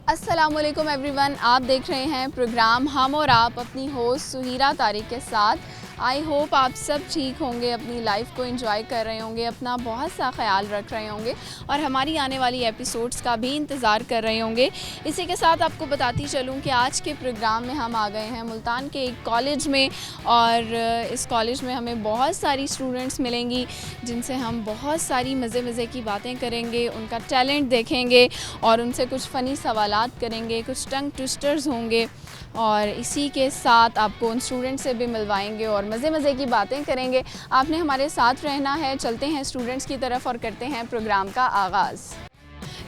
अस्सलामुअलैकुम एवरीवन, आप देख रहे हैं प्रोग्राम हम और आप अपनी होस्ट सुहीरा तारिक के साथ। आई होप आप सब ठीक होंगे, अपनी लाइफ को एंजॉय कर रहे होंगे, अपना बहुत सा ख्याल रख रहे होंगे और हमारी आने वाली एपिसोड्स का भी इंतज़ार कर रहे होंगे। इसी के साथ आपको बताती चलूँ कि आज के प्रोग्राम में हम आ गए हैं मुल्तान के एक कॉलेज में और इस कॉलेज में हमें बहुत सारी स्टूडेंट्स मिलेंगी जिनसे हम बहुत सारी मज़े की बातें करेंगे, उनका टैलेंट देखेंगे और उनसे कुछ फ़नी सवालात करेंगे, कुछ टंग ट्विस्टर्स होंगे और इसी के साथ आपको उन स्टूडेंट से भी मिलवाएंगे और मज़े की बातें करेंगे। आपने हमारे साथ रहना है। चलते हैं स्टूडेंट्स की तरफ और करते हैं प्रोग्राम का आगाज़।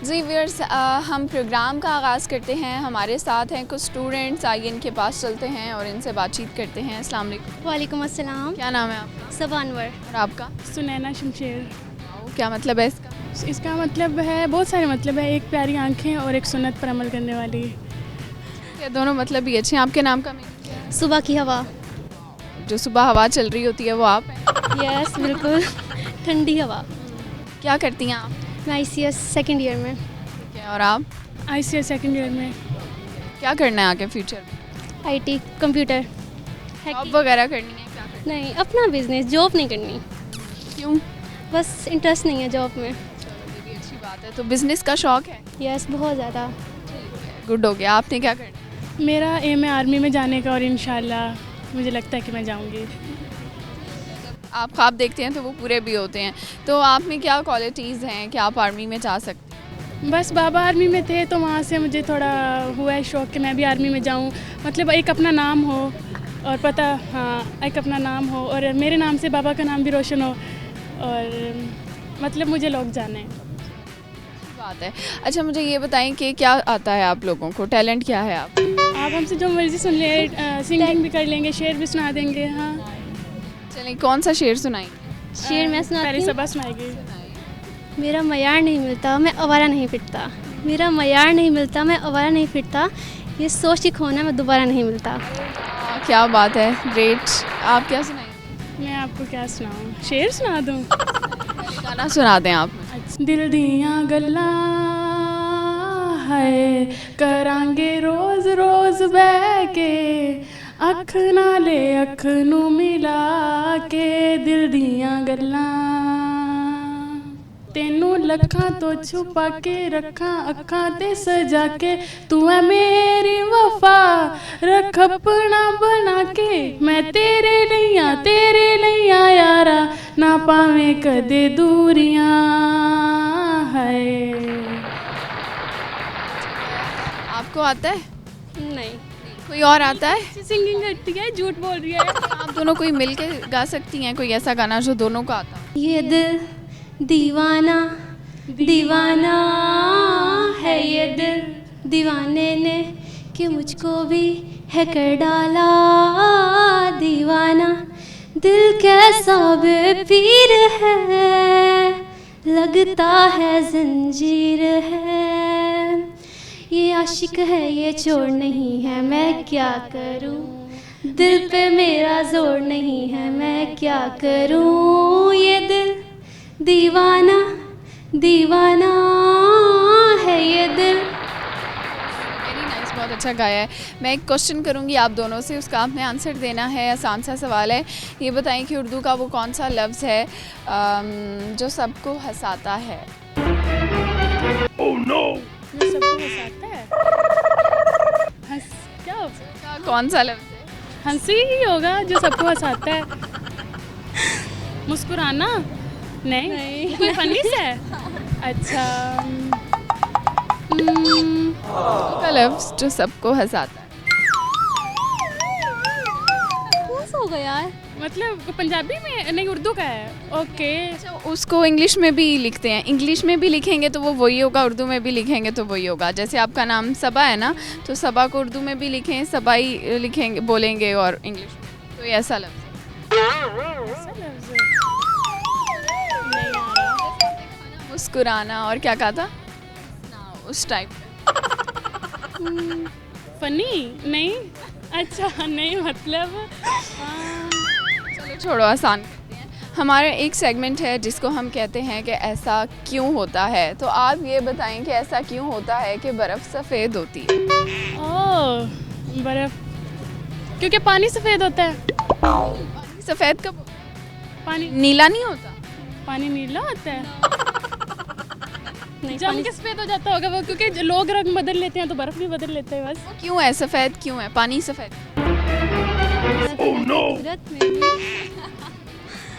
जी व्यूअर्स, हम प्रोग्राम का आगाज़ करते हैं। हमारे साथ हैं कुछ स्टूडेंट्स, आइए इनके पास चलते हैं और इनसे बातचीत करते हैं। अस्सलाम वालेकुम। वालेकुम अस्सलाम। क्या नाम है आपका? सबा अनवर। और आपका? सुनैना शमशेर। क्या मतलब है इसका? इसका मतलब है, बहुत सारे मतलब है। एक प्यारी आंखें और एक सुन्नत पर अमल करने वाली। ये दोनों मतलब भी अच्छे हैं। आपके नाम का मीनिंग क्या है? सुबह की हवा। जो सुबह हवा चल रही होती है वो आप हैं? यस बिल्कुल। ठंडी हवा। क्या करती हैं आप? मैं ICS सेकंड ईयर में। ठीक है, और आप? ICS सेकंड ईयर में। क्या करना है आगे फ्यूचर में? IT computer. जॉब वगैरह करनी है? क्या करना नहीं, अपना बिजनेस, जॉब नहीं करनी। है? क्यों? बस इंटरेस्ट नहीं है जॉब में। चलो, ये भी अच्छी बात है। तो बिज़नेस का शौक़ है? यस बहुत ज़्यादा। गुड हो गया। आपने क्या करना है? मेरा एम है आर्मी में जाने का और इंशाल्लाह मुझे लगता है कि मैं जाऊंगी। आप ख्वाब देखते हैं तो वो पूरे भी होते हैं। तो आप में क्या क्वालिटीज़ हैं कि आप आर्मी में जा सकते हैं? बस बाबा आर्मी में थे तो वहाँ से मुझे थोड़ा हुआ है शौक़ कि मैं भी आर्मी में जाऊँ। मतलब एक अपना नाम हो और पता, हाँ, एक अपना नाम हो और मेरे नाम से बाबा का नाम भी रोशन हो और मतलब मुझे लोग जाने। बात है। अच्छा, मुझे ये बताएं कि क्या आता है आप लोगों को, टैलेंट क्या है आप हमसे जो मर्ज़ी सुन ले, सिंगिंग भी कर लेंगे, शेर भी सुना देंगे। हाँ चलें, कौन सा शेर सुनाएंगे? शेर मैं पहले सुनाती हूँ। सबा सुनाएगी। मेरा मयार नहीं मिलता, मैं आवारा नहीं फिरता। मेरा मयार नहीं मिलता, मैं आवारा नहीं फिरता। ये सोच के खोना मैं दोबारा नहीं मिलता। क्या बात है, ग्रेट। आप क्या सुनाएंगे? मैं आपको क्या सुनाऊँ, शेर सुना दूँ? गाना सुना दें आप। दिल दियां गल्लां है करांगे रोज़ रोज़ बह के, अख नाले अख नू मिला के। दिल दियां गल्लां तेनू लखां तो छुपा के रखां अखां ते सजा के। तू है मेरी वफा रख अपना बना के। मैं तेरे लिया यारा ना पावे कदे दूरियां है। आपको आता है? नहीं। कोई और आता है? सिंगिंग करती है, झूठ बोल रही है। आप दोनों कोई मिल के गा सकती हैं कोई ऐसा गाना जो दोनों को आता हो? ये दिल दीवाना दीवाना है, ये दिल दीवाने ने कि मुझको भी है कर डाला दीवाना। दिल कैसा बेपीर है, लगता है जंजीर है। ये आशिक है, ये चोर नहीं है, मैं क्या करूं। दिल पे मेरा जोर नहीं है, मैं क्या करूं। ये दिल दीवाना दीवाना है, ये दिल। वेरी नाइस, बहुत अच्छा गाया है। मैं एक क्वेश्चन करूंगी आप दोनों से, उसका आपने आंसर देना है। आसान सा सवाल है। ये बताएं कि उर्दू का वो कौन सा लफ्ज़ है जो सबको हंसाता है? Oh no! जो सबको हंसाता है। क्या क्या कौन सा लफ्ज़ है? हंसी ही होगा जो सबको हंसाता है। मुस्कुराना? नहीं। कोई फनी सा है? अच्छा। का लफ्ज़ जो सबको हंसाता है। कौन सा होगा यार? मतलब पंजाबी में नहीं, उर्दू का है। ओके। अच्छा, उसको इंग्लिश में भी लिखते हैं। इंग्लिश में भी लिखेंगे तो वो वही होगा, उर्दू में भी लिखेंगे तो वही होगा। जैसे आपका नाम सबा है ना, तो सबा को उर्दू में भी लिखें, सबा ही लिखेंगे, बोलेंगे और इंग्लिश में तो ये ऐसा लफ्ज़ है। मुस्कुराना और क्या कहा था उस टाइप फनी नहीं। अच्छा नहीं, मतलब चलो छोड़ो, आसान करते हैं। हमारा एक सेगमेंट है जिसको हम कहते हैं कि ऐसा क्यों होता है। तो आप ये बताएं कि ऐसा क्यों होता है कि बर्फ़ सफ़ेद होती है। ओह बर्फ़, क्योंकि पानी सफ़ेद होता है। पानी सफ़ेद कब होता है? पानी नीला नहीं होता? पानी नीला होता है। नहीं, जम पानी के सफ़ेद हो जाता होगा वो, क्योंकि लोग रंग बदल लेते हैं तो बर्फ़ भी बदल लेते हैं बस। वो क्यों है सफ़ेद, क्यों है पानी सफ़ेद? कुदरत में भी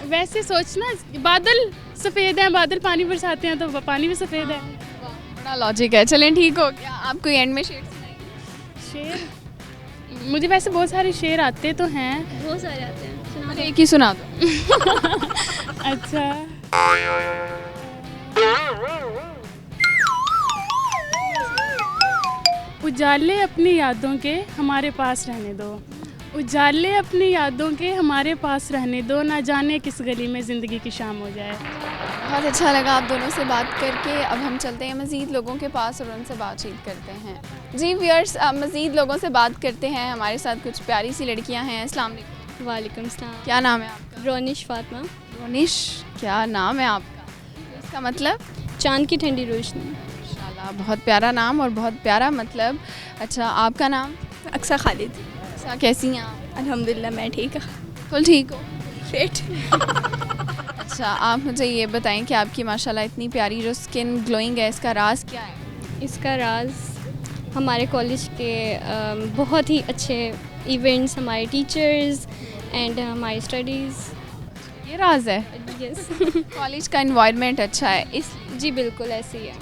वैसे सोचना, बादल सफ़ेद हैं, बादल पानी बरसाते हैं तो पानी भी सफ़ेद है। बड़ा लॉजिक है। चलें ठीक हो गया। आपको एंड में शेर सुनाइए। शेर, मुझे वैसे बहुत सारे शेर आते तो हैं। बहुत सारे आते हैं, सुना मुझे एक ही सुना दो। अच्छा, उजाले अपनी यादों के हमारे पास रहने दो, उजाले अपनी यादों के हमारे पास रहने दो, ना जाने किस गली में ज़िंदगी की शाम हो जाए। बहुत अच्छा लगा आप दोनों से बात करके। अब हम चलते हैं मज़ीद लोगों के पास और उनसे बातचीत करते हैं। जी व्यूअर्स, अब मज़ीद लोगों से बात करते हैं। हमारे साथ कुछ प्यारी सी लड़कियां हैं। अस्सलाम वालेकुम। वालेकुम सलाम। क्या नाम है आपका? रोनिश फातिमा। रोनिश, क्या नाम है आपका? इसका मतलब? चांद की ठंडी रोशनी। माशाल्लाह, बहुत प्यारा नाम और बहुत प्यारा मतलब। अच्छा, आपका नाम? अक्सा खालिद। अच्छा, कैसी हैं आप? अल्हम्दुलिल्लाह मैं ठीक हूँ। बिल्कुल ठीक हो? फिट। अच्छा, आप मुझे ये बताएं कि आपकी माशाल्लाह इतनी प्यारी जो स्किन ग्लोइंग है, इसका राज क्या है? इसका राज हमारे कॉलेज के बहुत ही अच्छे इवेंट्स, हमारे टीचर्स एंड हमारी स्टडीज़। ये राज है? यस। कॉलेज का एनवायरनमेंट अच्छा है इस जी बिल्कुल ऐसे ही है।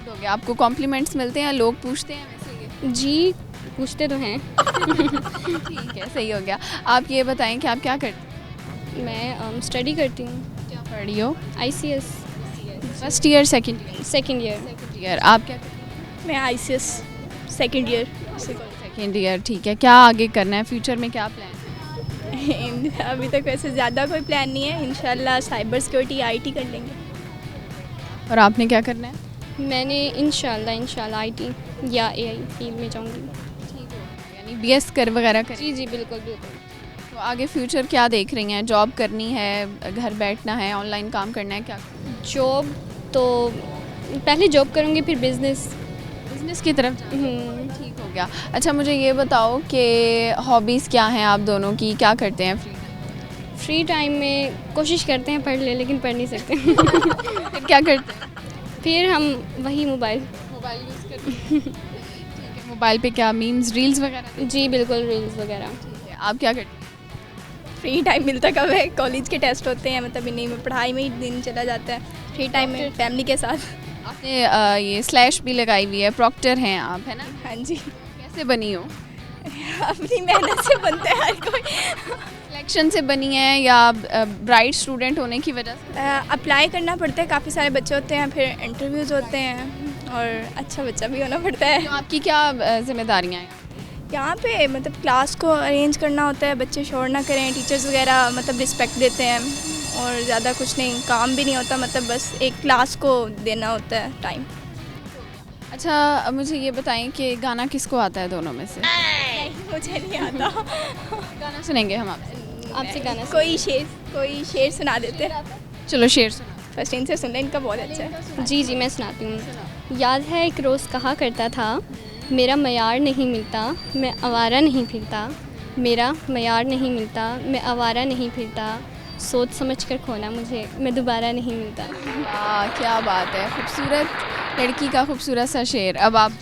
हो गया। आपको कॉम्प्लीमेंट्स मिलते हैं, लोग पूछते हैं वैसे ये? जी पूछते तो हैं। ठीक है, सही हो गया। आप ये बताएं कि आप क्या करते हैं? मैं स्टडी करती हूँ, क्या पढ़ रही हो? ICS first year, second year? Second year. Second year. आप क्या करते हैं? मैं ICS second year. Second year, ठीक है। क्या आगे करना है, फ्यूचर में क्या प्लान है? अभी तक वैसे ज़्यादा कोई प्लान नहीं है, इंशाल्लाह साइबर सिक्योरिटी IT कर लेंगे। और आपने क्या करना है? मैंने इंशाल्लाह IT या AI फील्ड में जाऊँगी। यानी BS कर वगैरह करें? जी बिल्कुल बिल्कुल। तो आगे फ्यूचर क्या देख रही हैं? जॉब करनी है, घर बैठना है, ऑनलाइन काम करना है, क्या? जॉब तो पहले जॉब करूँगी, फिर बिज़नेस। बिजनेस की तरफ जाना। ठीक हो गया। अच्छा, मुझे ये बताओ कि हॉबीज़ क्या हैं आप दोनों की, क्या करते हैं फ्री टाइम में कोशिश करते हैं पढ़ ले, लेकिन पढ़ नहीं सकते। फिर क्या करते हैं? फिर हम वही मोबाइल यूज़ करते हैं। ठीक है, मोबाइल पे क्या मीम्स, रील्स वगैरह? जी बिल्कुल, रील्स वगैरह। ठीक है, आप क्या करते हैं? फ्री टाइम मिलता कब है, कॉलेज के टेस्ट होते हैं, मतलब इन्हीं में पढ़ाई में ही दिन चला जाता है। फ्री टाइम में फैमिली के साथ। आपने ये स्लैश भी लगाई हुई है, प्रॉक्टर हैं आप, है ना? हाँ जी। कैसे बनी हो? अपनी मेहनत से बनता है हर कोई। सिलेक्शन से बनी है या ब्राइट स्टूडेंट होने की वजह से? अप्लाई करना पड़ता है, काफ़ी सारे बच्चे होते हैं, फिर इंटरव्यूज़ होते हैं और अच्छा बच्चा भी होना पड़ता है। तो आपकी क्या जिम्मेदारियाँ हैं? यहाँ पे मतलब क्लास को अरेंज करना होता है, बच्चे शोर ना करें, टीचर्स वगैरह मतलब रिस्पेक्ट देते हैं और ज़्यादा कुछ नहीं, काम भी नहीं होता, मतलब बस एक क्लास को देना होता है टाइम। अच्छा, मुझे ये बताएं कि गाना किसको आता है दोनों में से? नहीं, मुझे नहीं आता। गाना सुनेंगे हम आपसे। आपसे गाना कोई शेर सुना देते हैं। चलो शेर सुना। फर्स्ट इनसे सुन लें, इनका बहुत अच्छा है। जी मैं सुनाती हूँ। याद है एक रोज़ कहा करता था, मेरा मयार नहीं मिलता, मैं आवारा नहीं फिरता, मेरा मयार नहीं मिलता, मैं आवारा नहीं फिरता, सोच समझ कर खोना मुझे, मैं दोबारा नहीं मिलता। क्या बात है, खूबसूरत लड़की का खूबसूरत सा शेर। अब आप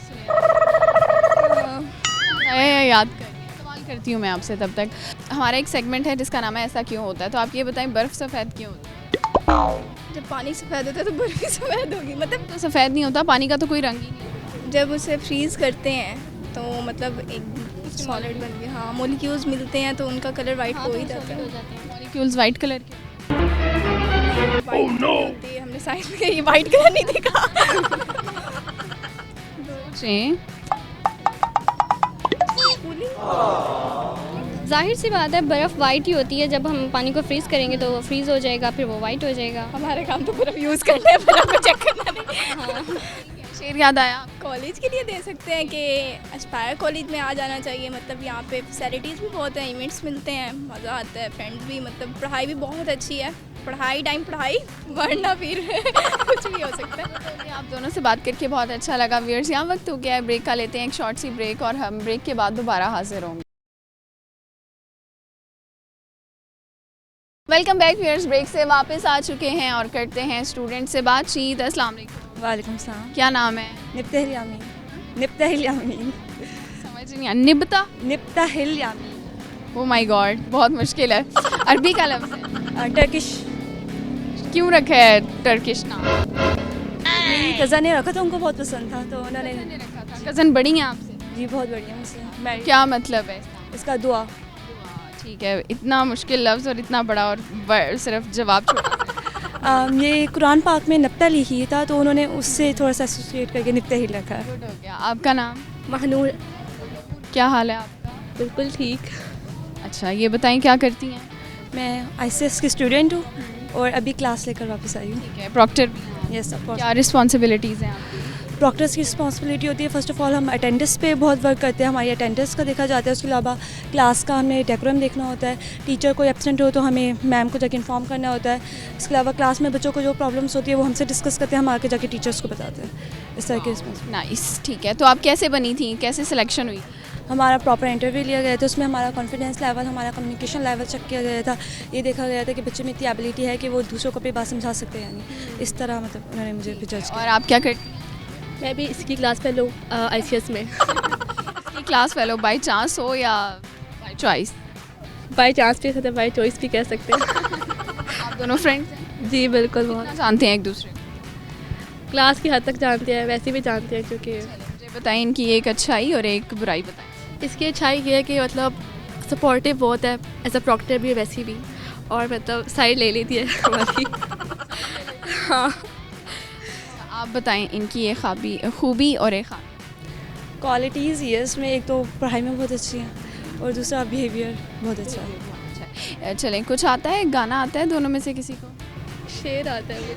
याद करिए, सवाल करती हूँ मैं आपसे तब तक। हमारा एक सेगमेंट है जिसका नाम है ऐसा क्यों होता है। तो आप ये बताएं, बर्फ़ सफ़ेद क्यों होती है? जब पानी सफ़ेद होता है तो बर्फ़ भी सफ़ेद होगी, मतलब तो सफ़ेद नहीं होता, पानी का तो कोई रंग ही नहीं। जब उसे फ्रीज़ करते हैं तो मतलब एक सॉलिड बन गया। हाँ, मोलिक्यूल्स मिलते हैं तो उनका कलर वाइट हो ही जाता है। मॉलिक्यूल्स वाइट कलर के। वाइट होती है, हमने साइंस में ये वाइट कलर नहीं देखा। जाहिर सी बात है, बर्फ़ वाइट ही होती है। जब हम पानी को फ्रीज़ करेंगे तो वो फ्रीज़ हो जाएगा, फिर वो वाइट हो जाएगा। हमारे काम तो बर्फ़ यूज़ करना है, बर्फ़ को चेक करना नहीं। शेर याद आया? कॉलेज के लिए दे सकते हैं कि एस्पायर कॉलेज में आ जाना चाहिए, मतलब यहाँ पे फैसिलिटीज़ भी बहुत हैं, इवेंट्स मिलते हैं, मज़ा आता है, फ्रेंड्स भी, मतलब पढ़ाई भी बहुत अच्छी है। पढ़ाई टाइम पढ़ाई, वरना फिर कुछ भी हो सकता है। चलिए, आप दोनों से बात करके बहुत अच्छा लगा। व्यूअर्स, यहाँ वक्त हो गया है ब्रेक का, लेते हैं एक शॉर्ट सी ब्रेक और हम ब्रेक के बाद दोबारा हाजिर होंगे। वेलकम बैक व्यूअर्स, ब्रेक से वापस आ चुके हैं और करते हैं स्टूडेंट से बातचीत। अस्सलाम वालेकुम। वालेकुम सलाम। क्या नाम है? निब्ताहिल यामीन। निब्ताहिल यामीन। समझ नहीं आया। निब्ता? निब्ताहिल यामीन। ओ माय गॉड, बहुत मुश्किल है। अरबी का लफ्ज़ है। टर्किश। क्यों रखा है टर्किश नाम? मेरी कज़न ने रखा था, उनको बहुत पसंद था तो उन्होंने। कज़न बड़ी हैं आपसे? जी बहुत बढ़िया मुझसे। मैं क्या मतलब है इसका दुआ। ठीक है, इतना मुश्किल लफ्ज़ और इतना बड़ा और सिर्फ जवाब छोटा। ये कुरान पाक में नब्ता लिखी था तो उन्होंने उससे थोड़ा सा एसोसिएट करके निब्ताहिल रखा है। गुड हो गया। आपका नाम? महनूर। क्या हाल है आपका? बिल्कुल ठीक। अच्छा, ये बताएं क्या करती हैं? मैं ICS की स्टूडेंट हूँ और अभी क्लास लेकर वापस आई हूँ। ठीक है, प्रॉक्टर भी हैं? Yes of course. क्या रिस्पॉन्सिबिलिटीज़ हैं आपकी? प्रॉक्टर्स की रिस्पॉन्सिबिलिटी होती है, फर्स्ट ऑफ ऑल हम अटेंडेंस पे बहुत वर्क करते हैं, हमारी अटेंडेंस का देखा जाता है। उसके अलावा क्लास का हमें डेकोरम देखना होता है, टीचर कोई एब्सेंट हो तो हमें मैम को जाके इन्फॉर्म करना होता है। इसके अलावा क्लास में बच्चों को जो प्रॉब्लम्स होती है वो हमसे डिस्कस करते हैं, हम आके जाके टीचर्स को बताते हैं। इस तरह की रिस्पॉन्सिबिलिटी। नाइस, ठीक है। तो आप कैसे बनी थी, कैसे सिलेक्शन हुई? हमारा प्रॉपर इंटरव्यू लिया गया था, उसमें हमारा कॉन्फिडेंस लेवल, हमारा कम्युनिकेशन लेवल चेक किया गया था। ये देखा गया था कि बच्चे में इतनी एबिलिटी है कि वो दूसरों को अपनी बात समझा सकते हैं, यानी इस तरह मतलब उन्होंने मुझे भी जज किया। और आप क्या करती हैं? मैं भी इसकी क्लास फेलो ICS में। इसकी क्लास फेलो बाय चांस हो या बाय चॉइस? बाई चांस भी सकते, बाई चॉइस भी कह सकते हैं। आप दोनों फ्रेंड्स हैं? जी बिल्कुल, कितना बहुत। जानते हैं एक दूसरे को? क्लास की हद तक जानते हैं, वैसे भी जानते हैं क्योंकि मुझे बताएं इनकी एक अच्छाई और एक बुराई बताएं। इसकी अच्छाई ये है कि मतलब सपोर्टिव बहुत है, एज अ प्रॉक्टर भी वैसी भी, और मतलब साइड ले लेती है हमारी। हाँ। आप बताएं इनकी एक खूबी और एक खामी। क्वालिटीज़ ये इसमें एक तो पढ़ाई में बहुत अच्छी हैं और दूसरा बिहेवियर बहुत अच्छा है। अच्छा, चलें, कुछ आता है, गाना आता है दोनों में से किसी को? शेर आता है मुझे।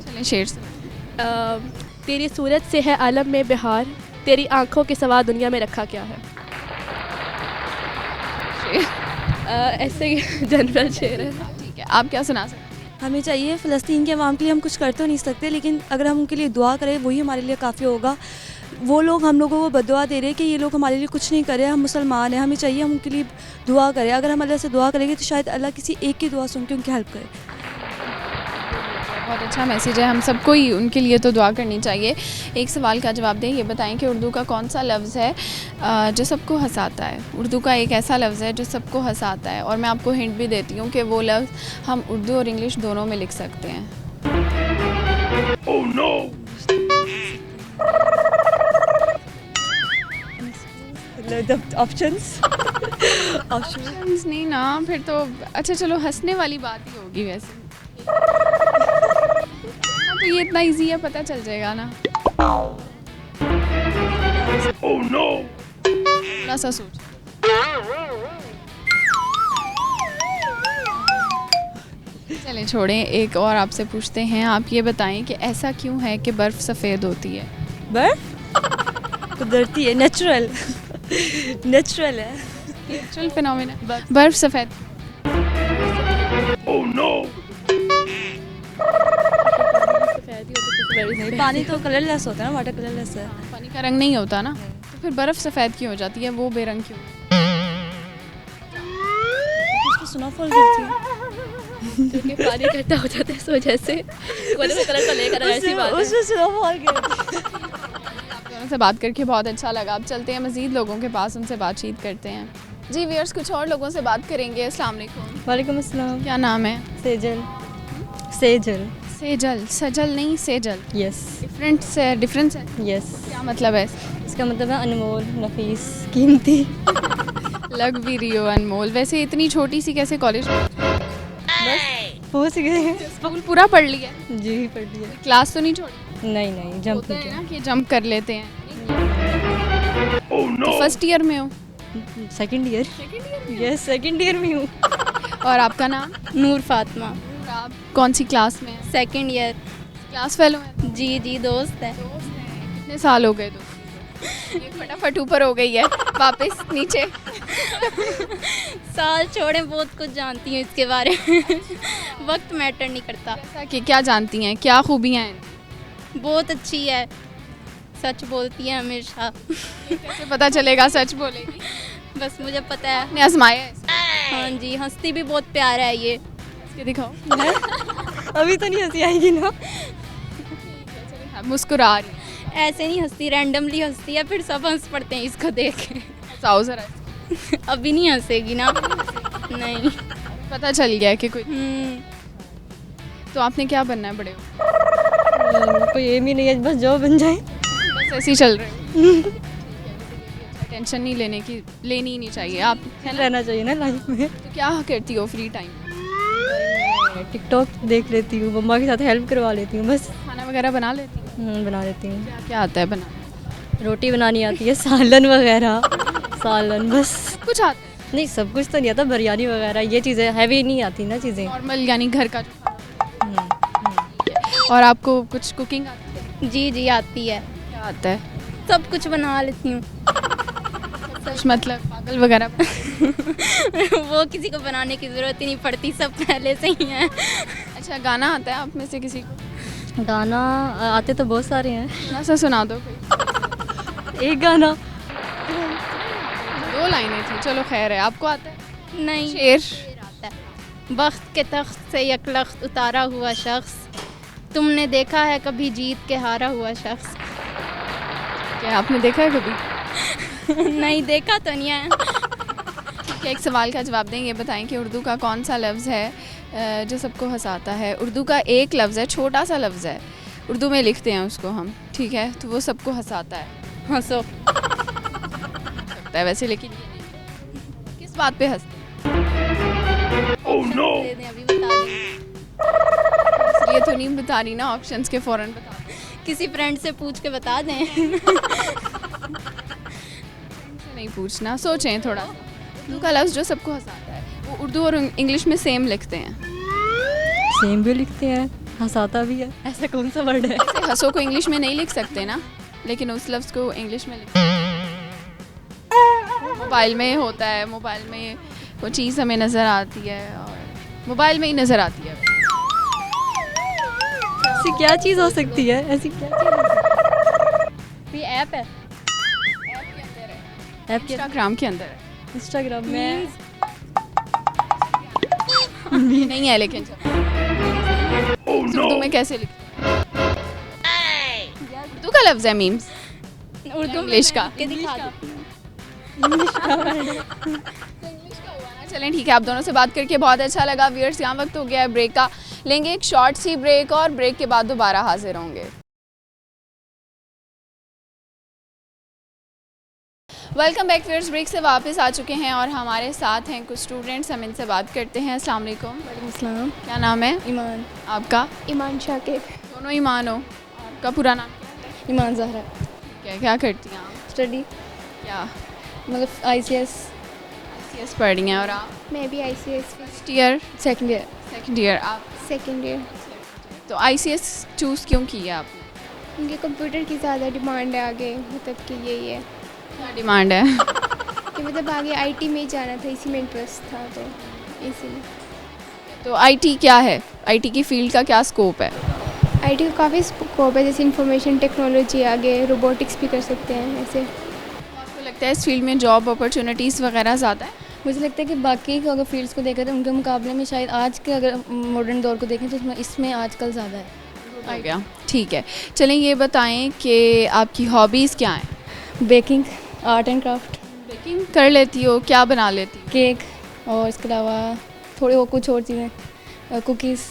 चलें, शेर सुनाएं। तेरी सूरत से है आलम में बिहार, तेरी आंखों के सिवा दुनिया में रखा क्या है। ऐसे जनरल शेर है। ठीक है, आप क्या सुना सकते हैं? हमें चाहिए फ़लस्तीन के अवाम के लिए हम कुछ कर तो नहीं सकते, लेकिन अगर हम उनके लिए दुआ करें वही हमारे लिए काफ़ी होगा। वो लोग हम लोगों को बद्दुआ दे रहे हैं कि ये लोग हमारे लिए कुछ नहीं कर रहे, हम मुसलमान हैं, हमें चाहिए हम उनके लिए दुआ करें। अगर हम अल्लाह से दुआ करेंगे तो शायद अल्लाह किसी एक की दुआ सुन के उनकी हेल्प करे। बहुत अच्छा मैसेज है, हम सबको ही उनके लिए तो दुआ करनी चाहिए। एक सवाल का जवाब दें, ये बताएं कि उर्दू का कौन सा लफ्ज़ है जो सबको हंसाता है? उर्दू का एक ऐसा लफ्ज़ है जो सबको हंसाता है, और मैं आपको हिंट भी देती हूँ कि वो लफ्ज़ हम उर्दू और इंग्लिश दोनों में लिख सकते हैं। oh, no! ऑप्शंस ऑप्शंस नहीं ना, फिर तो अच्छा चलो, हंसने वाली बात ही होगी वैसे। तो ये इतना इजी है, पता चल जाएगा ना। oh, no! थोड़ा सा सोच। चलें छोड़ें, एक और आपसे पूछते हैं। आप ये बताएं कि ऐसा क्यों है कि बर्फ़ सफ़ेद होती है? बर्फ कुदरती है, नेचुरल नेचुरल है, नेचुरल फिनोमेना। बर्फ़ सफ़ेद। oh, no! नहीं, पानी तो कलरलेस होता है ना, वाटर कलरलेस है। पानी का रंग नहीं होता ना, तो फिर बर्फ़ सफ़ेद क्यों हो जाती है, वो बेरंग क्यों? उसको स्नोफॉल गिरती है क्योंकि पानी इकट्ठा हो जाता है इस वजह से। कलर को लेकर ऐसी बात है। उसमें स्नोफॉल गिरती है। आप दोनों से बात करके बहुत अच्छा लगा। अब चलते हैं मज़ीद लोगों के पास, उनसे बातचीत करते हैं। जी व्यूअर्स, कुछ और लोगों से बात करेंगे। अस्सलाम वालेकुम। वालेकुम अस्सलाम। क्या नाम है? सेजल। सेजल। सेजल, सजल नहीं सेजल। यस डिफरेंस है। यस। क्या मतलब है? इसका मतलब है अनमोल, नफीस, कीमती। लग भी रही हो अनमोल। वैसे इतनी छोटी सी कैसे कॉलेज पहुँच गए। स्कूल पूरा पढ़ लिया? जी पढ़ लिया। क्लास तो नहीं छोड़ी? नहीं जंप होता नहीं है ना कि जंप कर लेते हैं। तो फर्स्ट ईयर में हो? किया। Second year. Yes second year में हूँ। और आपका नाम? नूर फातिमा। आप कौन सी क्लास में हैं? 2nd year. क्लास फेलो हैं? जी दोस्त है। कितने साल हो गए दोस्त? ये फटाफट ऊपर हो गई है, वापस नीचे। साल छोड़े बहुत कुछ जानती हूँ इसके बारे में। वक्त मैटर नहीं करता। जैसा कि क्या जानती हैं, क्या खूबियाँ हैं? बहुत अच्छी है, सच बोलती है हमेशा। कैसे पता चलेगा सच बोलेगी? बस मुझे पता है। आपने आजमाया है? हाँ जी, हंसती भी बहुत प्यारा है ये। इसके दिखाओ। अभी तो नहीं हंसी आएगी ना। मुस्कुरा रही है। ऐसे नहीं हंसती, रैंडमली हंसती है, फिर सब हंस पड़ते हैं इसको देख के। हंसाओ जरा। अभी नहीं हंसेगी ना। नहीं। पता चल गया है कि कोई। तो आपने क्या बनना है बड़े हो? कोई एम ही नहीं है, बस जॉब बन जाए। बस ऐसे ही चल रहे हो। टेंशन नहीं लेनी ही नहीं चाहिए। आप रहना चाहिए ना लाइफ में। तो क्या करती हो फ्री टाइम? टिकटॉक देख लेती हूँ, मम्मा के साथ हेल्प करवा लेती हूँ बस। खाना वगैरह बना लेती हो? बना लेती हूँ। क्या क्या आता है बनाना? रोटी बनानी आती है, सालन वगैरह, सालन बस। कुछ आता है नहीं सब कुछ तो नहीं आता, बिरयानी वगैरह ये चीज़ें हैवी नहीं आती ना चीज़ें। नॉर्मल, यानी घर का जो खाना। और आपको कुछ कुकिंग आती है? जी आती है। क्या आता है? सब कुछ बना लेती हूँ। कुछ मतलब पागल वगैरह? वो किसी को बनाने की ज़रूरत ही नहीं पड़ती, सब पहले से ही है। अच्छा, गाना आता है आप में से किसी को? गाना आते तो बहुत सारे हैं। थोड़ा सा सुना दो कोई। एक गाना 2 लाइनें थी, चलो खैर है। आपको आता है नहीं। शेर? आता है। वक्त के तख्त से यकलख्त उतारा हुआ शख्स, तुमने देखा है कभी जीत के हारा हुआ शख्स? क्या आपने देखा है कभी? नहीं देखा तो नहीं है। ठीक है, एक सवाल का जवाब दें। ये बताएं कि उर्दू का कौन सा लफ्ज़ है जो सबको हंसाता है? उर्दू का एक लफ्ज़ है, छोटा सा लफ्ज़ है, उर्दू में लिखते हैं उसको हम, ठीक है? तो वो सबको हंसाता है। हंसो। सकता है वैसे, लेकिन ये नहीं। किस बात पे हंसते हैं? दे दें, अभी बता दें। ये तो नहीं बता रही ना, ऑप्शंस के फ़ौरन बता दें। किसी फ्रेंड से पूछ के बता दें। नहीं पूछना, सोचें थोड़ा। उर्दू का लफ्ज़ जो सबको हंसाता है, वो उर्दू और इंग्लिश में सेम लिखते हैं। सेम भी लिखते हैं, हंसाता भी है, ऐसा कौन सा वर्ड है? जैसे हंसो को इंग्लिश में नहीं लिख सकते ना, लेकिन उस लफ्ज़ को इंग्लिश में लिखते हैं। मोबाइल में होता है, मोबाइल में वो चीज़ हमें नज़र आती है और मोबाइल में ही नज़र आती है। ऐसी क्या चीज़ हो सकती है? ऐसी क्या चीज़? ये ऐप है। ऐप के इंस्टाग्राम के अंदर है। इंस्टाग्राम में नहीं है, लेकिन उर्दू में कैसे लिखते हैं? उर्दू का लफ्ज़ है मीम्स। उर्दू इंग्लिश का? के दिखा देती हूँ। इंग्लिश का हुआ ना। चलें ठीक है, आप दोनों से बात करके बहुत अच्छा लगा। व्यूअर्स, यहाँ वक्त हो गया है ब्रेक का। लेंगे एक शॉर्ट सी ब्रेक और ब्रेक के बाद दोबारा हाजिर होंगे। वेलकम बैक व्यूअर्स, ब्रेक से वापस आ चुके हैं और हमारे साथ हैं कुछ स्टूडेंट्स। हम इनसे बात करते हैं। अस्सलाम वालेकुम। इस्लाम। क्या नाम है? ईमान। आपका? ईमान शाकिर। दोनों ईमान हो? आपका पूरा नाम क्या है? ईमान ज़हरा। क्या करती हैं आप? स्टडी क्या मतलब ICS। CS पढ़ रही हैं? और आप? मैं भी ICS first year? Second year. Second year. आप? Second year. तो ICS चूज़ क्यों किया आपने? उनके कंप्यूटर की ज़्यादा डिमांड है आगे, मतलब कि यही है क्या डिमांड है? कि मतलब आगे IT में ही जाना था, इसी में इंटरेस्ट था, तो इसीलिए। तो IT क्या है? IT की फील्ड का क्या स्कोप है? IT का काफ़ी स्कोप है, जैसे इंफॉर्मेशन टेक्नोलॉजी, आगे रोबोटिक्स भी कर सकते हैं ऐसे। आपको लगता है इस फील्ड में जॉब अपॉर्चुनिटीज़ वगैरह ज़्यादा है? मुझे लगता है कि बाकी के अगर फील्ड्स को देखें तो उनके मुकाबले में शायद आज के अगर मॉडर्न दौर को देखें तो इसमें आजकल ज़्यादा है। हो गया, ठीक है। चलें ये बताएं कि आपकी हॉबीज़ क्या हैं? Baking, art and craft, baking कर लेती हो? क्या बना लेती हो? केक, और इसके अलावा थोड़ी और कुछ और चीज़ें, कुकीज़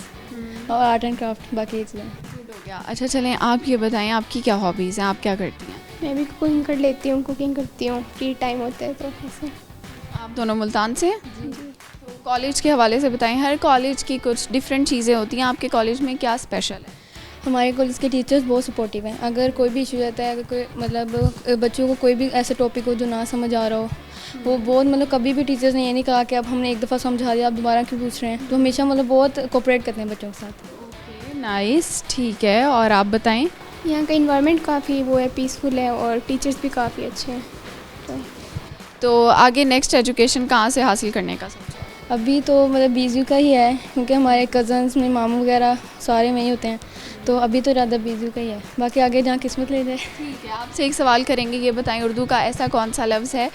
और आर्ट एंड क्राफ्ट, बाकी ये चीज़ें। गुड हो गया। अच्छा चलें आप ये बताएं आपकी क्या हॉबीज़ हैं, आप क्या करती हैं? मैं भी कुकिंग कर लेती हूँ, कुकिंग करती हूँ, फ्री टाइम होता है तो ऐसे। आप दोनों मुल्तान से? जी। तो कॉलेज के हवाले से बताएं, हर कॉलेज की कुछ डिफरेंट चीज़ें होती हैं, आपके कॉलेज में क्या स्पेशल है? हमारे कॉलेज के टीचर्स बहुत सपोर्टिव हैं। अगर कोई भी इशू रहता है, अगर कोई मतलब बच्चों को कोई भी ऐसा टॉपिक हो जो ना समझ आ रहा हो, वो बहुत मतलब कभी भी टीचर्स ने ये नहीं कहा कि अब हमने एक दफ़ा समझा दिया आप दोबारा क्यों पूछ रहे हैं, तो हमेशा मतलब बहुत कोऑपरेट करते हैं बच्चों के साथ। ओके, नाइस, ठीक है। और आप बताएं? यहाँ का इन्वायरमेंट काफ़ी वो है, पीसफुल है और टीचर्स भी काफ़ी अच्छे हैं। तो आगे नेक्स्ट एजुकेशन कहाँ से हासिल करने का सोचा? अभी तो मतलब बीजू का ही है, क्योंकि हमारे कज़न्स में मामू वगैरह सारे वहीं होते हैं, तो अभी तो ज़्यादा बीजू का ही है, बाकी आगे जहाँ किस्मत ले जाए। ठीक है, आपसे एक सवाल करेंगे, ये बताएं उर्दू का ऐसा कौन सा लफ्ज़ है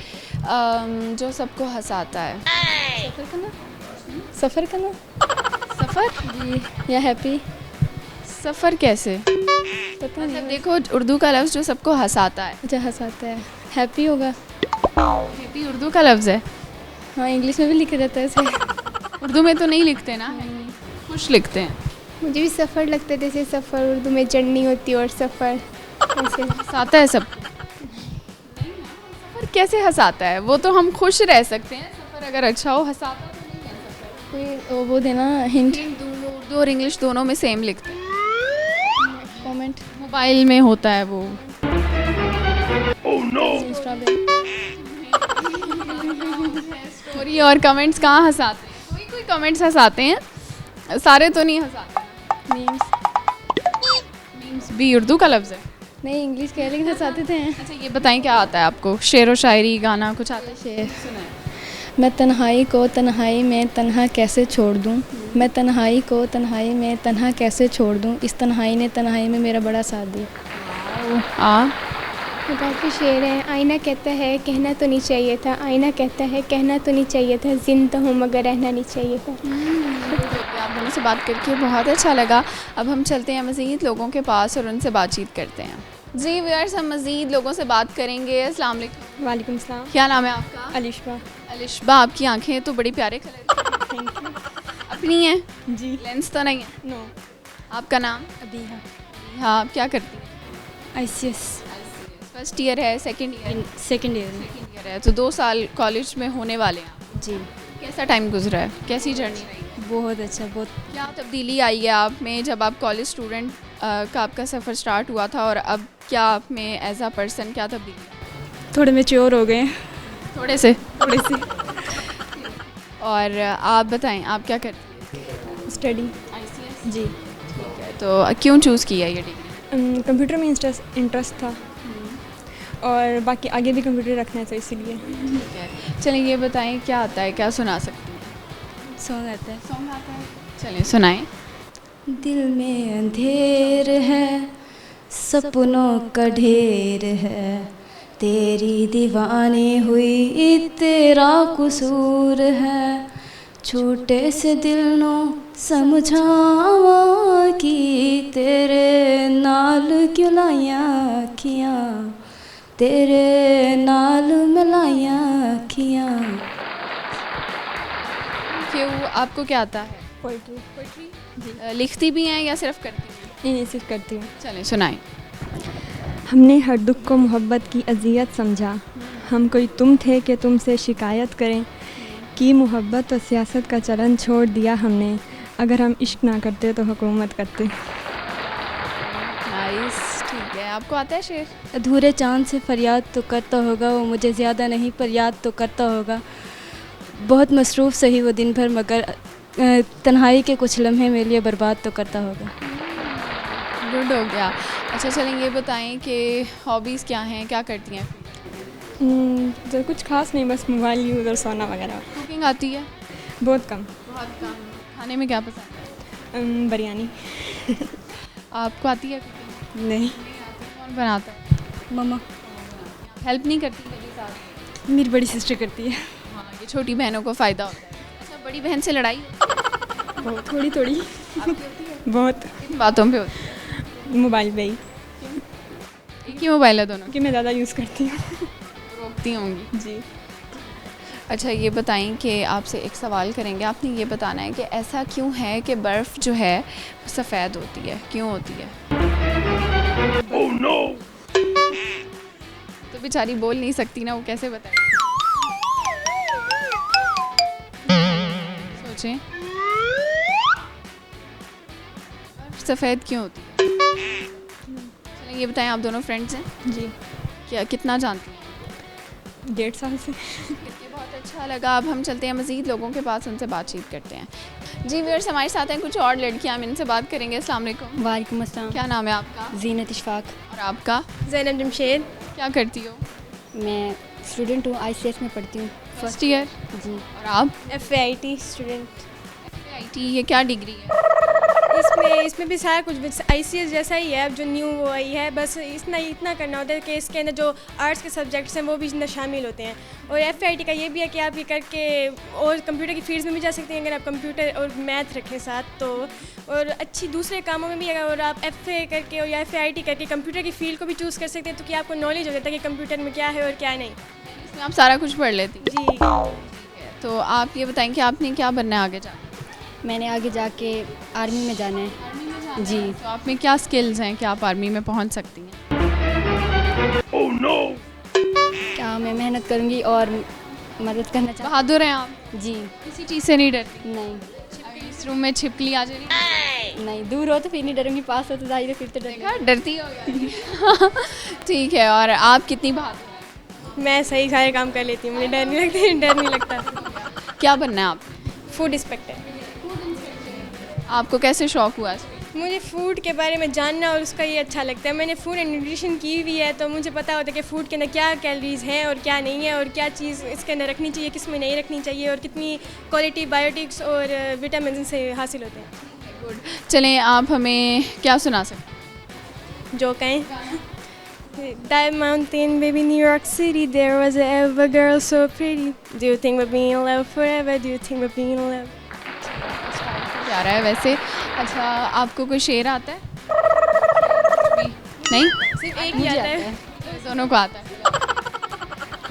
जो सबको हंसाता है? सफ़र करना, सफ़र करना, सफ़र जी, या हैप्पी, सफ़र कैसे? पता मतलब नहीं। देखो उर्दू का लफ्ज़ जो सबको हंसाता है, अच्छा हंसाता है, हैप्पी होगा। हैप्पी उर्दू का लफ्ज़ है? हाँ, इंग्लिश में भी लिखा जाता है ऐसे। उर्दू में तो नहीं लिखते ना, खुश लिखते हैं। मुझे भी सफ़र लगता है, जैसे सफ़र उर्दू में जर्नी होती है और सफ़र ऐसे। हंसाता है सब? सफ़र कैसे हंसाता है? वो तो हम खुश रह सकते हैं, सफ़र अगर अच्छा हो, हंसाता तो नहीं है सफ़र। कोई वो देना हिंट। उर्दू और इंग्लिश दोनों में सेम लिखते हैं। कमेंट। मोबाइल में होता है वो। इंस्टा पे। स्टोरी और कमेंट्स कहाँ हंसाते हैं? कोई कोई कमेंट्स हंसाते हैं, सारे तो नहीं हंसाते। मीम्स। मीम्स भी उर्दू का लफ्ज़ है? नहीं, इंग्लिश कह लेकिन हंसाते थे हैं। अच्छा ये बताएं क्या आता है आपको? शेर व शायरी, गाना कुछ आता है? शेर। सुनाएं। मैं तन्हाई को तन्हाई में तन्हा कैसे छोड़ दूँ, मैं तन्हाई को तन्हाई में तन्हा कैसे छोड़ दूँ, इस तन्हाई ने तन्हाई में मेरा बड़ा साथ दिया। काफ़ी शेर हैं। आईना कहता है कहना तो नहीं चाहिए था, आईना कहता है कहना तो नहीं चाहिए था, जिंदा हूँ मगर रहना नहीं चाहिए था। आप दोनों से बात करके बहुत अच्छा लगा। अब हम चलते हैं मज़ीद लोगों के पास और उनसे बातचीत करते हैं। जी व्यूअर्स, हम मज़ीद लोगों से बात करेंगे। अस्सलाम वालेकुम। वालेकुम सलाम। क्या नाम है आपका? अलिशबा। अलिशबा, आपकी आंखें तो बड़ी प्यारे कलर की। Thank you. अपनी हैं? जी। लेंस तो नहीं है? नो। आपका नाम? अबीहा। हाँ, आप क्या करती हैं? ICS फर्स्ट ईयर है, सेकंड ईयर? सेकेंड ईयर में। सेकंड ईयर है, तो 2 साल कॉलेज में होने वाले हैं आप। जी। कैसा टाइम गुजरा है? कैसी जर्नी रही? बहुत अच्छा, बहुत। क्या तब्दीली आई है आप में जब आप कॉलेज स्टूडेंट का आपका सफ़र स्टार्ट हुआ था, और अब क्या आप में एज अ पर्सन क्या तब्दीली है? थोड़े मैच्योर हो गए हैं। थोड़े से? थोड़े से। और आप बताएं, आप क्या करती हैं? स्टडी। ICS? जी। ठीक है, तो क्यों चूज़ किया ये डिग्री? कंप्यूटर में इंटरेस्ट था और बाकी आगे भी कंप्यूटर रखना है, तो इसीलिए। ठीक है, चलिए ये बताएं क्या आता है, क्या सुना सकती हैं? सॉन्ग आता है। सॉन्ग आता है? चलिए सुनाएं। दिल में अंधेर है, सपनों का ढेर है, तेरी दीवानी हुई तेरा कसूर है, छोटे से दिल नो समझावा कि तेरे नाल क्यों लाइयां अखियां, तेरे नाल मिलाइयां अखियां। क्यों, आपको क्या आता है? पोइट्री। पोइट्री लिखती भी हैं या सिर्फ करती हैं? नहीं, सिर्फ करती हूँ। चलें सुनाएं। हमने हर दुख को मोहब्बत की अजियत समझा, हम कोई तुम थे कि तुमसे शिकायत करें, की मोहब्बत और सियासत का चलन छोड़ दिया हमने, अगर हम इश्क ना करते तो हुकूमत करते। नाइस, ठीक है। आपको आता है शेर? अधूरे चांद से फरियाद तो करता होगा वो, मुझे ज़्यादा नहीं पर याद तो करता होगा, बहुत मसरूफ़ सही वो दिन भर मगर तन्हाई के कुछ लम्हे मेरे लिए बर्बाद तो करता होगा। गुड हो गया। अच्छा चलें ये बताएं कि हॉबीज़ क्या हैं, क्या करती हैं? जो कुछ खास नहीं, बस मोबाइल यूज़ और सोना वगैरह। कुकिंग आती है? बहुत कम। बहुत कम। खाने में क्या पसंद है? बिरयानी। आपको आती है कुकिंग? नहीं। कौन बनाता है? मम्मा। हेल्प नहीं करती मेरे साथ? मेरी बड़ी सिस्टर करती है। हाँ, ये छोटी बहनों को फ़ायदा होता है। अच्छा, बड़ी बहन से लड़ाई बहुत थोड़ी थोड़ी। आपकी होती है? बहुत। किन बातों पे होती है? मोबाइल पे ही, एक ही मोबाइल है दोनों? कि मैं ज़्यादा यूज़ करती हूँ। रोकती होंगी। जी। अच्छा ये बताएं कि आपसे एक सवाल करेंगे, आपने ये बताना है कि ऐसा क्यों है कि बर्फ़ जो है वो सफ़ेद होती है, क्यों होती है? Oh no! तो बेचारी बोल नहीं सकती ना, वो कैसे बताए? सोचें, बर्फ़ सफ़ेद क्यों होती है? चलें ये बताएं, आप दोनों फ्रेंड्स हैं? जी। क्या कितना जानती हैं? 1.5 साल से। करके बहुत अच्छा लगा। अब हम चलते हैं मज़ीद लोगों के पास, उनसे बातचीत करते हैं। जी व्यूअर्स, हमारे साथ हैं कुछ और लड़कियां, हम इनसे बात करेंगे। अस्सलाम वालेकुम। वालेकुम अस्सलाम। क्या नाम है आपका? जीनत इशफाक। और आपका? जैनब जमशेद। क्या करती हो? मैं स्टूडेंट हूँ, ICS में पढ़ती हूँ, फर्स्ट ईयर। जी। और आप? FAIT student. IT, ये क्या डिग्री है? इसमें भी सारा कुछ ICS जैसा ही है, अब जो न्यू वो आई है, बस इतना करना होता है कि इसके अंदर जो आर्ट्स के सब्जेक्ट्स हैं वो भी इसमें शामिल होते हैं। और FAIT का ये भी है कि आप ये करके और कंप्यूटर की फील्ड में भी जा सकते हैं अगर आप कंप्यूटर और मैथ रखें साथ तो, और अच्छी दूसरे कामों में भी अगर आप FA करके और या FAIT करके कंप्यूटर की फील्ड को भी चूज़ कर सकते हैं, तो कि आपको नॉलेज हो जाता है कि कंप्यूटर में क्या है और क्या नहीं। इसमें आप सारा कुछ पढ़ लेती हैं? जी। तो आप ये बताएं कि आपने क्या बनना है आगे जाके? मैंने आगे जाके आर्मी में जाना है। जी। तो आप में क्या स्किल्स हैं कि आप आर्मी में पहुंच सकती हैं? Oh no! क्या मैं मेहनत करूँगी और मदद करना चाहती बहादुर हैं आप, हूँ। जी। किसी चीज़ से नहीं डरती? नहीं अगर इस रूम में छिपकली आ जाएगी? नहीं, दूर हो तो फिर नहीं डरूँगी, पास हो तो जाहिर है फिर तो डरेगा। देखा, डरती हो। ठीक है। और आप कितनी बहादुर हैं? मैं सही सारे काम कर लेती हूँ, मुझे डर नहीं लगता। क्या बनना है आप? Food inspector. आपको कैसे शौक हुआ इसका? मुझे फ़ूड के बारे में जानना और उसका ये अच्छा लगता है। मैंने फ़ूड एंड न्यूट्रिशन की हुई है, तो मुझे पता होता है कि फ़ूड के अंदर क्या कैलोरीज़ हैं और क्या नहीं है, और क्या चीज़ इसके अंदर रखनी चाहिए, किस में नहीं रखनी चाहिए, और कितनी क्वालिटी बायोटिक्स और विटामिन से हासिल होते हैं। गुड। चलें, आप हमें क्या सुना सकते हैं? जो कहें। That mountain, baby, New York City, there was ever girl so pretty. Do you think we're being in love forever? Do you think we're being in love? जा रहा है वैसे। अच्छा, आपको कोई शेर आता है? नहीं? सिर्फ एक ही आता है। दोनों को आता है।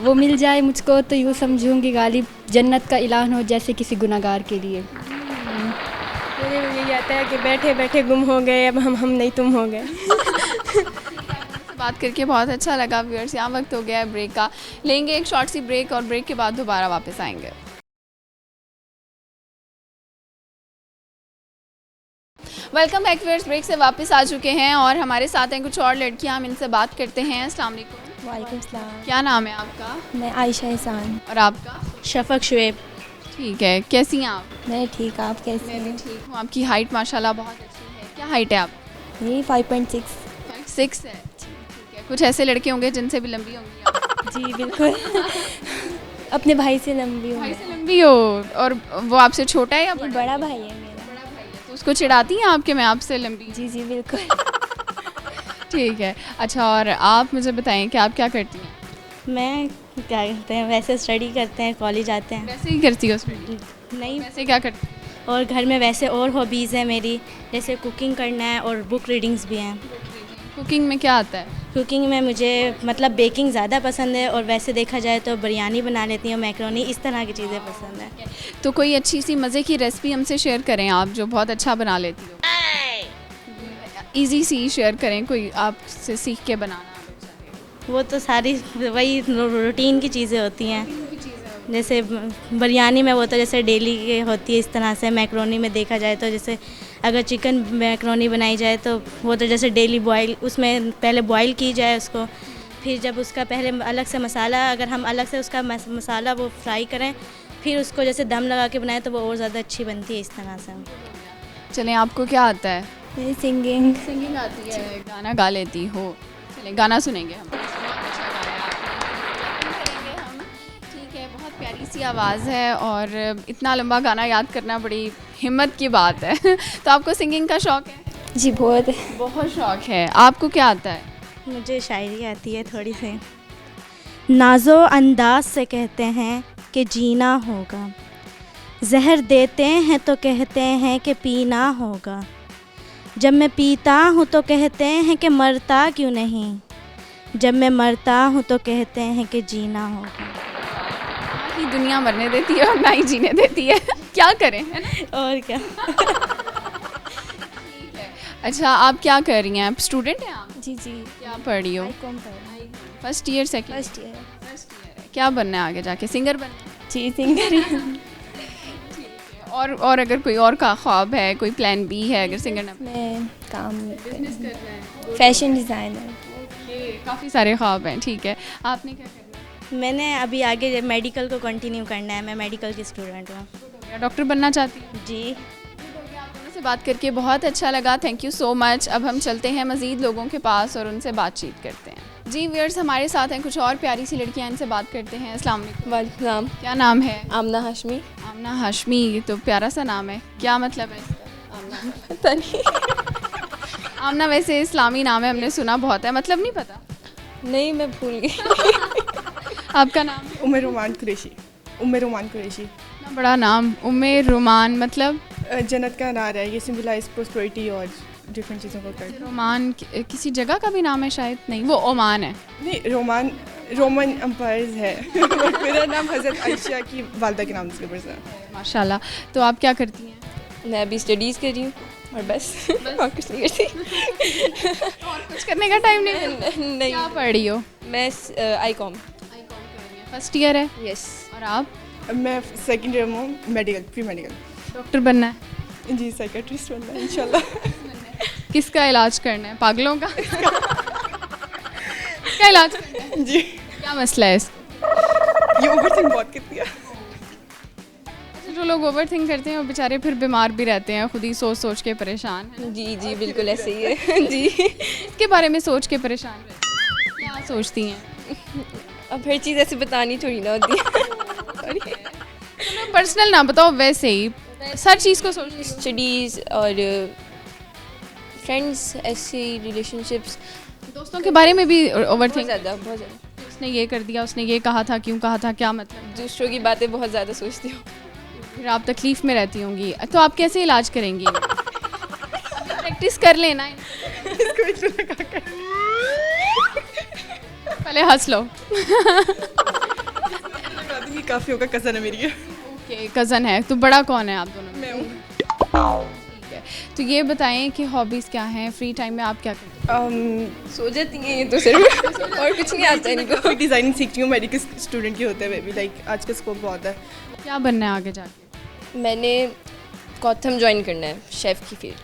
वो मिल जाए मुझको तो यूँ समझूंगी गालिब, जन्नत का ऐलान हो जैसे किसी गुनाहगार के लिए। मुझे यही आता है कि बैठे बैठे गुम हो गए, अब हम नहीं तुम हो गए। बात करके बहुत अच्छा लगा व्यूअर्स। यहाँ वक्त हो गया है ब्रेक का, लेंगे एक शॉर्ट सी ब्रेक और ब्रेक के बाद दोबारा वापस आएंगे। वेलकम बैक व्यूअर्स, ब्रेक से वापस आ चुके हैं और हमारे साथ हैं कुछ और लड़कियां, हम इनसे बात करते हैं। अस्सलाम वालेकुम। वालेकुम सलाम। क्या नाम है आपका? मैं आयशा एहसान। और आपका? शफक शुएब। ठीक है, कैसी हैं आप? मैं ठीक, आप कैसे मैं भी हैं? ठीक हूँ। आपकी हाइट माशाल्लाह बहुत अच्छी है। क्या हाइट है आप? यही 5.6। 5'6" है। ठीक है, कुछ ऐसे लड़के होंगे जिनसे भी लंबी होंगी आप? जी बिल्कुल। अपने भाई से लंबी हूँ। भाई से लंबी हो, और वो आपसे छोटा है या ये बड़ा? बड़ा भाई है मेरा। तो उसको चिढ़ाती हैं आपके मैं आपसे लंबी? जी जी बिल्कुल। ठीक है। अच्छा, और आप मुझे बताएं कि आप क्या करती हैं? मैं क्या करते हैं, वैसे स्टडी करते हैं, कॉलेज आते हैं। वैसे ही करती हो उसमें? नहीं, वैसे क्या करती हैं? और घर में वैसे और हॉबीज़ है मेरी, जैसे कुकिंग करना है और बुक रीडिंग्स भी हैं। कुकिंग में क्या आता है? कुकिंग में मुझे मतलब बेकिंग ज़्यादा पसंद है, और वैसे देखा जाए तो बिरयानी बना लेती हूँ, मैकरोनी, इस तरह की चीज़ें पसंद है। तो कोई अच्छी सी मज़े की रेसिपी हमसे शेयर करें आप, जो बहुत अच्छा बना लेती हो। इजी सी शेयर करें, कोई आपसे सीख के बनाना। वो तो सारी वही रूटीन की चीज़ें होती हैं, जैसे बिरयानी में वो तो जैसे डेली के होती है, इस तरह से मैकरोनी में देखा जाए तो जैसे अगर चिकन मैकरोनी बनाई जाए तो वो तो जैसे डेली बॉयल, उसमें पहले बॉयल की जाए उसको, फिर जब उसका पहले अलग से मसाला, अगर हम अलग से उसका मसाला वो फ्राई करें, फिर उसको जैसे दम लगा के बनाए तो वो और ज़्यादा अच्छी बनती है इस तरह से। चलें, आपको क्या आता है? मेरी सिंगिंग आती है, गाना गा लेती हो? चलें, गाना सुनेंगे हम। अच्छा गाया आपने। हम, ठीक है, बहुत प्यारी सी आवाज़ है और इतना लंबा गाना याद करना बड़ी हिम्मत की बात है। तो आपको सिंगिंग का शौक़ है? जी बहुत है। बहुत शौक़ है। आपको क्या आता है? मुझे शायरी आती है थोड़ी सी। नाजो अंदाज से कहते हैं कि जीना होगा, जहर देते हैं तो कहते हैं कि पीना होगा, जब मैं पीता हूँ तो कहते हैं कि मरता क्यों नहीं, जब मैं मरता हूँ तो कहते हैं कि जीना होगा। ना ही दुनिया मरने देती है और ना ही जीने देती है। क्या करें, है ना? और क्या। अच्छा, आप क्या कर रही हैं? आप स्टूडेंट हैं आप? जी जी। क्या पढ़ रही हो? First year, second? First year. है। क्या बनना है आगे जाके? सिंगर बनना है? जी सिंगर। और अगर कोई और का ख्वाब है, कोई प्लान बी है अगर सिंगर ना? मैं काम फैशन डिज़ाइनर। काफ़ी सारे ख्वाब हैं। ठीक है, आपने क्या करना है? मैंने अभी आगे मेडिकल को कंटिन्यू करना है, मैं मेडिकल की स्टूडेंट हूँ। डॉक्टर बनना चाहती हूँ। जी। बात करके बहुत अच्छा लगा, थैंक यू सो मच। अब हम चलते हैं मज़ीद लोगों के पास और उनसे बातचीत करते हैं। जी व्यूअर्स, हमारे साथ हैं कुछ और प्यारी सी लड़कियां, इनसे बात करते हैं। अस्सलाम वालेकुम। वालेकुम। क्या नाम है? आमना हाशमी। आमना हाशमी, ये तो प्यारा सा नाम है, क्या मतलब है इसका? पता नहीं। आमना वैसे इस्लामी नाम है, हमने सुना बहुत है, मतलब नहीं पता? नहीं, मैं भूल गई। आपका नाम? उम्मे रोमान कुरैशी। उम्मे रोमान कुरैशी। इतना बड़ा नाम, उम्मे रोमान, मतलब? जन्नत का नारा है, ये सिंबलाइज प्रोस्पेरिटी और डिफरेंट चीज़ों को करते हैं। रोमान किसी जगह का भी नाम है शायद? नहीं, वो ओमान है। नहीं, रोमन एम्पायर्स है। मेरा नाम हज़रत आयशा की वालदा के नाम से ऊपर से। माशाल्लाह। तो आप क्या करती हैं? मैं अभी स्टडीज़ कर रही हूँ और बस और कुछ नहीं करती। और कुछ करने का टाइम नहीं? नहीं। क्या पढ़ रही हो? मैं आई.कॉम। फर्स्ट ईयर है? यस। और आप? मैं सेकेंड ईयर में, मेडिकल, प्री मेडिकल। डॉक्टर बनना है? जी, साइकेट्रिस्ट बनना है इंशाल्लाह। किसका इलाज करना है? पागलों का? किसका इलाज करना है? जी। क्या मसला है इसका? ये ओवरथिंक बहुत करती है। जो लोग ओवरथिंक करते हैं वो बेचारे फिर बीमार भी रहते हैं, खुद ही सोच सोच के परेशान हैं। जी जी, बिल्कुल ऐसे ही है। जी। इसके बारे में सोच के परेशान रहते हैं, क्या सोचती हैं? अब हर चीज़ ऐसे बतानी थोड़ी ना होती है। पर्सनल ना बताओ, वैसे ही हर चीज़ को सोच। स्टडीज़ और फ्रेंड्स, ऐसी रिलेशनशिप्स, दोस्तों के बारे में भी ओवरथिंक? बहुत ज़्यादा। उसने ये कर दिया, उसने ये कहा था, क्यों कहा था, क्या मतलब? दूसरों की बातें बहुत ज़्यादा सोचती हूँ। फिर आप तकलीफ़ में रहती होंगी, तो आप कैसे इलाज करेंगी? प्रैक्टिस कर लेना। पहले हंस लो। काफ़ी होगा, कज़न है मेरी। ओके, कज़न है। तो बड़ा कौन है आप दोनों में? मैं हूँ। ठीक है, तो ये बताएं कि हॉबीज़ क्या हैं, फ्री टाइम में आप क्या करते हैं? सो जाती हैं ये तो सिर्फ, और कुछ नहीं आता इनको। डिज़ाइनिंग सीखती हूँ, मेडिकल स्टूडेंट के होते हुए भी, लाइक आज का स्कोप बहुत है। क्या बनना है आगे जाके? मैंने कॉथम ज्वाइन करना है, शेफ़ की फील्ड।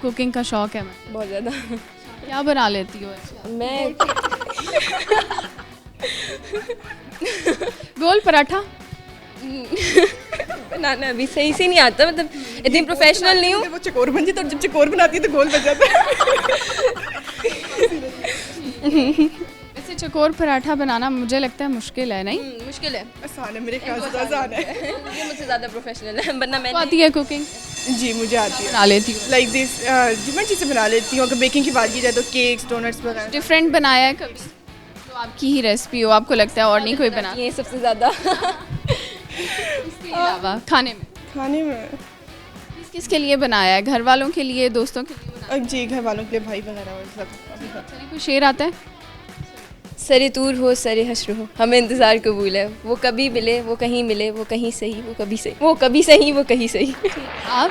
कुकिंग का शौक है? मतलब बहुत ज़्यादा। क्या बना लेती हो ऐसे? मैं गोल पराठा बनाना अभी सही से नहीं आता, मतलब इतनी प्रोफेशनल नहीं हूँ। वो चकोर बन जाती है, और जब चकोर बनाती है तो गोल बन जाता है। वैसे चकोर पराठा बनाना मुझे लगता है मुश्किल है, नहीं? मुश्किल है। आसान है, मेरे ख्याल से आसान है। ये मुझसे ज़्यादा प्रोफेशनल है, वरना मैं आती है कुकिंग? जी, मुझे आती है, बना लेती हूँ। लाइक दिस डिफरेंट चीज़ें बना लेती हूँ। अगर बेकिंग की बात की जाए तो केक्स, डोनट्स वगैरह। डिफरेंट बनाया है कभी जो आपकी ही रेसिपी हो, आपको लगता है और नहीं कोई बना? ये सबसे ज़्यादा। इसके अलावा खाने में किस के लिए बनाया है? घर वालों के लिए, दोस्तों के लिए बनाया? जी, घर वालों के लिए, भाई वगैरह और सब। चलिए, कोई शेर आता है? सरे तूर हो सरे हश्र हो, हमें इंतज़ार कबूल है। वो कभी मिले, वो कहीं मिले, वो कहीं सही, वो कभी सही, वो कभी सही, वो कहीं सही। आप?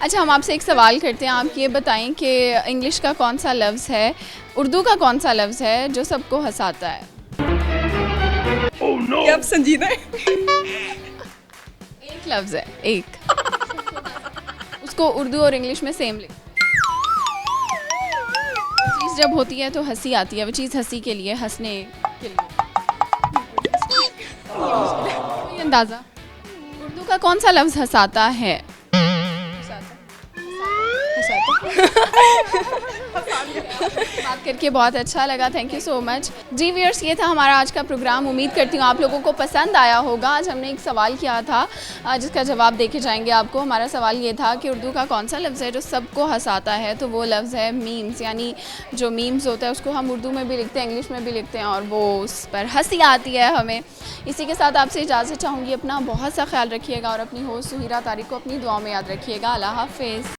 अच्छा, हम आपसे एक सवाल करते हैं, आप ये बताएं कि इंग्लिश का कौन सा लफ्ज़ है, उर्दू का कौन सा लफ्ज़ है जो सबको हंसाता है? Oh no! क्या आप संजीदा है? एक लफ्ज़ है, एक। उसको उर्दू और इंग्लिश में सेम लिख। चीज़ जब होती है तो हंसी आती है, वो चीज़ हंसी के लिए, हंसने के लिए। कोई अंदाज़ा? उर्दू का कौन सा लफ्ज़ हंसाता है? बात करके बहुत अच्छा लगा, थैंक यू सो मच। जी व्यूअर्स, ये था हमारा आज का प्रोग्राम। उम्मीद करती हूँ आप लोगों को पसंद आया होगा। आज हमने एक सवाल किया था जिसका जवाब देखे जाएंगे आपको। हमारा सवाल ये था कि उर्दू का कौन सा लफ्ज़ है जो सबको हंसाता है, तो वो लफ्ज़ है मीम्स। यानी जो मीम्स होता है उसको हम उर्दू में भी लिखते हैं, इंग्लिश में भी लिखते हैं, और वो उस पर हंसी आती है हमें। इसी के साथ आपसे इजाज़त चाहूँगी। अपना बहुत सा ख्याल रखिएगा और अपनी होस्ट सुहीरा तारिक को अपनी दुआओं में याद रखिएगा। अल्लाह हाफ़िज़।